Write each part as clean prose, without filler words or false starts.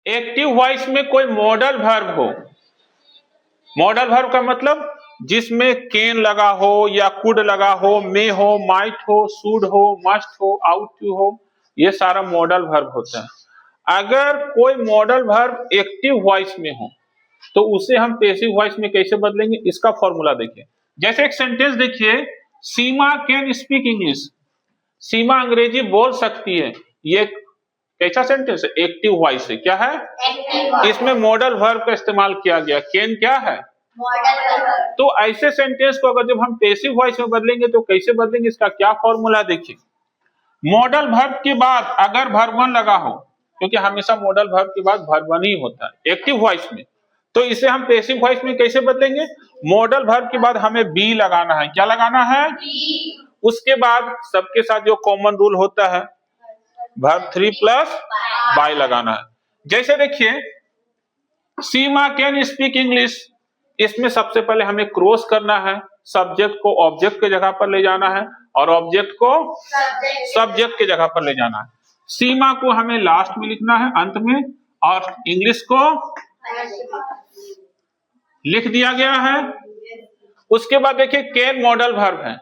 Active voice में कोई modal verb हो, मॉडल वर्ब का मतलब जिसमें कैन लगा हो या कुड लगा हो, मे हो, माइट हो, शुड हो, मस्ट हो, आउट टू हो, ये सारा मॉडल वर्ब होता है। अगर कोई मॉडल वर्ब एक्टिव वॉइस में हो तो उसे हम पैसिव वॉइस में कैसे बदलेंगे, इसका फॉर्मूला देखिए। जैसे एक सेंटेंस देखिए, सीमा कैन स्पीक इंग्लिश, सीमा अंग्रेजी बोल सकती है, ये कैसा सेंटेंस है, एक्टिव वॉइस है। क्या है, इसमें मॉडल वर्ब का इस्तेमाल किया गया, कैन क्या है, तो ऐसे सेंटेंस को अगर जब हम पैसिव वॉइस में बदलेंगे तो कैसे बदलेंगे, इसका क्या फॉर्मूला देखिए। मॉडल वर्ब के बाद अगर वर्ब वन लगा हो, क्योंकि हमेशा मॉडल वर्ब के बाद वर्ब वन ही होता है एक्टिव वॉइस में, तो इसे हम पैसिव वॉइस में कैसे बदलेंगे, मॉडल वर्ब के बाद हमें बी लगाना है। क्या लगाना है, उसके बाद सबके साथ जो कॉमन रूल होता है वर्ब 3 प्लस बाय लगाना है। जैसे देखिए सीमा कैन स्पीक इंग्लिश, इसमें सबसे पहले हमें क्रॉस करना है, सब्जेक्ट को ऑब्जेक्ट के जगह पर ले जाना है और ऑब्जेक्ट को सब्जेक्ट के जगह पर ले जाना है। सीमा को हमें लास्ट में लिखना है, अंत में, और इंग्लिश को लिख दिया गया है। उसके बाद देखिए कैन मॉडल वर्ब है,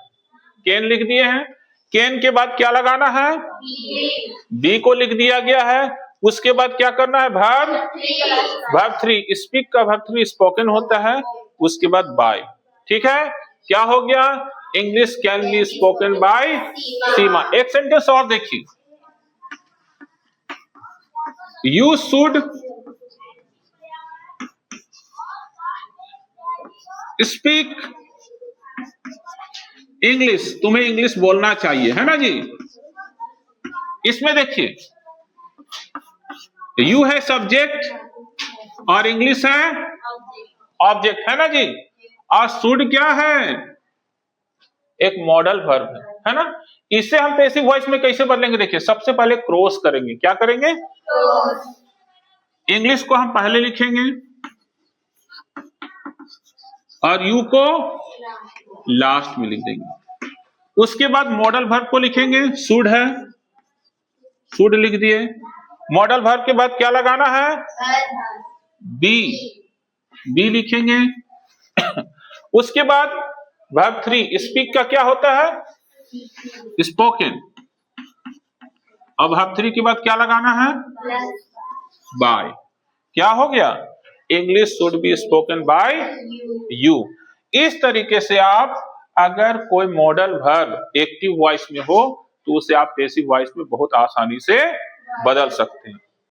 कैन लिख दिए हैं, कैन के बाद क्या लगाना है, बी को लिख दिया गया है। उसके बाद क्या करना है, वर्ब 3, स्पीक का वर्ब 3 स्पोकन होता है, उसके बाद बाय। ठीक है, क्या हो गया, English can be spoken by Seema. एक सेंटेंस और देखिए, यू शुड स्पीक इंग्लिश, तुम्हें इंग्लिश बोलना चाहिए, है ना जी। इसमें देखिए यू है सब्जेक्ट और इंग्लिश है ऑब्जेक्ट, है ना जी, और शुड क्या है, एक मॉडल वर्ब है ना। इसे हम पैसिव वॉइस में कैसे बदलेंगे, देखिए सबसे पहले क्रॉस करेंगे। क्या करेंगे, इंग्लिश को हम पहले लिखेंगे और यू को लास्ट में लिख देंगे। उसके बाद मॉडल वर्ब को लिखेंगे, शुड है, शुड लिख दिए। मॉडल वर्ब के बाद क्या लगाना है, बी, बी लिखेंगे। उसके बाद वर्ब 3 स्पीक का क्या होता है, स्पोकन, अब वर्ब 3 के बाद क्या लगाना है, बाय। क्या हो गया, English should be spoken bye you. इस तरीके से आप अगर कोई मॉडल वर्ब एक्टिव वॉइस में हो तो उसे आप पैसिव वॉइस में बहुत आसानी से बदल सकते हैं।